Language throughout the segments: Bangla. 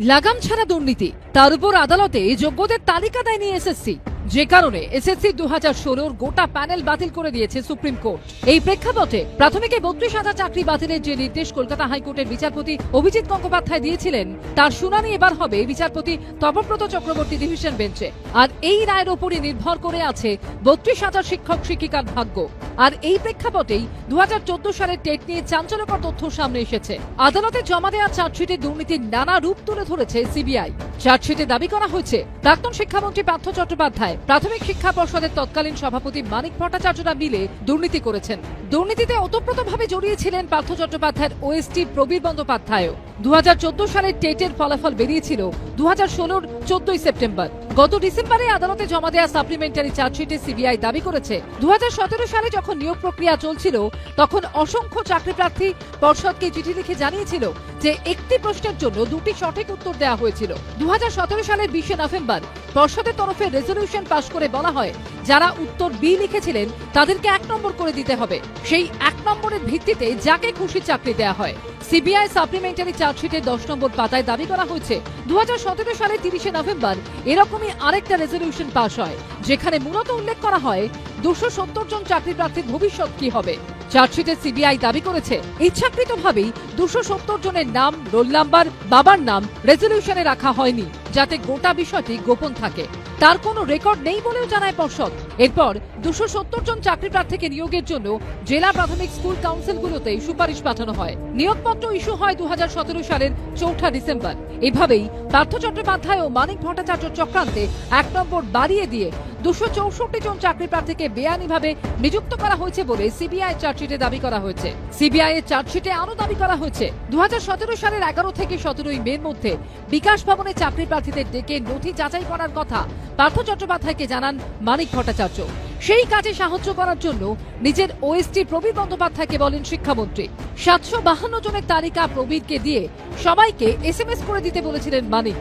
লাগাম ছাড়া দুর্নীতি, তার উপর আদালতে যোগ্যদের তালিকা দেয়নি এসএসসি, যে কারণে এসএসসি 2016 গোটা প্যানেল বাতিল করে দিয়েছে সুপ্রিম কোর্ট। এই প্রেক্ষাপটে প্রাথমিকে 32,000 চাকরি বাতিলের যে নির্দেশ কলকাতা হাইকোর্টের বিচারপতি অভিজিৎ গঙ্গোপাধ্যায় দিয়েছিলেন, তার শুনানি এবার হবে বিচারপতি তপব্রত চক্রবর্তী ডিভিশন বেঞ্চে। আর এই রায়ের ওপরই নির্ভর করে আছে 32,000 শিক্ষক শিক্ষিকার ভাগ্য। আর এই প্রেক্ষাপটেই 2014 সালের টেট নিয়ে চাঞ্চল্যকর তথ্য সামনে এসেছে। আদালতে জমা দেওয়া চার্জশিটে দুর্নীতির নানা রূপ তুলে ধরেছে সিবিআই। চার্জশিটে দাবি করা হয়েছে প্রাক্তন শিক্ষামন্ত্রী পার্থ চট্টোপাধ্যায়, প্রাথমিক শিক্ষা পর্ষদের তৎকালীন সভাপতি মানিক ভট্টাচার্যরা মিলে দুর্নীতি করেছেন। দুর্নীতিতে ওতপ্রোতভাবে জড়িয়েছিলেন পার্থ চট্টোপাধ্যায়ের ওএসটি প্রবীর বন্দ্যোপাধ্যায়ও। 2014 সালের টেটের ফলাফল বেরিয়েছিল 2016 14 সেপ্টেম্বর। গত ডিসেম্বরে আদালতে জমা দেওয়া সাপ্লিমেন্টারি চার্জশিটে সিবিআই দাবি করেছে 2017 সালে যখন নিয়োগ প্রক্রিয়া চলছিল, তখন অসংখ্য চাকরি প্রার্থী পর্ষদকে চিঠি লিখে জানিয়েছিল যে একটি প্রশ্নের জন্য দুটি সঠিক উত্তর দেওয়া হয়েছিল। 2017 সালের 20 নভেম্বর পর্ষদের তরফে রেজলিউশন পাশ করে বলা হয়, যারা উত্তর বি লিখেছিলেন তাদেরকে 1 নম্বর করে দিতে হবে। সেই 1 নম্বরের ভিত্তিতে যাকে খুশি চাকরি দেওয়া হয়। সিবিআই সাপ্লিমেন্টারি চার্জশিটের 10 নম্বর পাতায় দাবি করা হয়েছে 2017 সালের 30 নভেম্বর এরকমই আরেকটা রেজলিউশন পাশ হয়, যেখানে মূলত উল্লেখ করা হয় 270 জন চাকরি প্রার্থীর ভবিষ্যৎ কি হবে। চার্জশিটে সিবিআই দাবি করেছে ইচ্ছাকৃতভাবেই 270 জনের নাম, রোল নাম্বার, বাবার নাম রেজলিউশনে রাখা হয়নি, যাতে গোটা বিষয়টি গোপন থাকে। তার কোনো রেকর্ড নেই বলেও জানায় পর্ষদ। এরপর 270 জন চাকরি প্রার্থীকে নিয়োগের জন্য জেলা প্রাথমিক স্কুল কাউন্সিলগুলোতে সুপারিশ পাঠানো হয়। নিয়োগপত্র ইস্যু হয় 2017 সালের 4 ডিসেম্বর। এভাবেই পার্থ চট্টোপাধ্যায় ও মানিক ভট্টাচার্য চক্রান্তে 1 নম্বর বাড়িয়ে দিয়ে 264 জন চাকরি প্রার্থীকে বেআইনিভাবে নিযুক্ত করা হয়েছে বলে সিবিআই চার্জশিটে দাবি করা হয়েছে। সিবিআই এর চার্জশিটে আরও দাবি করা হয়েছে 2017 সালের 11 থেকে 17 মের মধ্যে বিকাশ ভবনে চাকরি প্রার্থীদের ডেকে নথি যাচাই করার কথা পার্থ চট্টোপাধ্যায়কে জানান মানিক ভট্টাচার্য। সেই কাজে সাহায্য করার জন্য নিজের ওএসটি প্রবীর বন্দ্যোপাধ্যায়কে বলেন শিক্ষামন্ত্রী। 752 জনের তালিকা প্রবীরকে দিয়ে সবাইকে এসএমএস করে দিতে বলেছিলেন মানিক।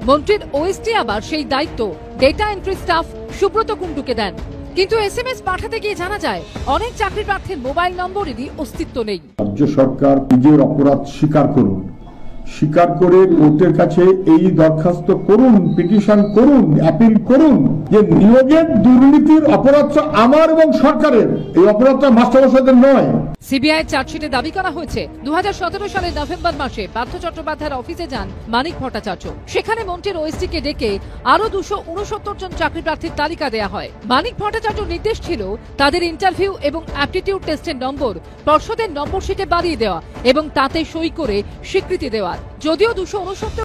মন্ত্রীর ওএসটি আবার সেই দায়িত্ব ডেটা এন্ট্রি স্টাফ সুব্রত কুণ্ডুকে দেন। কিন্তু এসএমএস পাঠাতে গিয়ে জানা যায় অনেক চাকরি প্রার্থীর মোবাইল নম্বরেরই অস্তিত্ব নেই। রাজ্য সরকার নিজের অপরাধ স্বীকার করুন, স্বীকার করে কোর্টের কাছে এই দরখাস্ত করুন, পিটিশন করুন, অ্যাপিল করুন যে নিয়োগের দুর্নীতির অপরাধ আমার এবং সরকারের, এই অপরাধটা মাস্টারমশাইদের নয়। সিবিআই চার্জশিটে দাবি করা হয়েছে 2017 সালের নভেম্বর মাসে পার্থ চট্টোপাধ্যায়ের অফিসে যান মানিক ভট্টাচার্য। সেখানে মন্ত্রীর ওএসটি কে ডেকে আরো 269 জন চাকরি প্রার্থীর তালিকা দেয়া হয়। মানিক ভট্টাচার্যর নির্দেশ ছিল তাদের ইন্টারভিউ এবং অ্যাপটিটিউড টেস্টের নম্বর পর্ষদের নম্বর শিটে বাড়িয়ে দেওয়া এবং তাতে সই করে স্বীকৃতি দেওয়ার। যদিও 269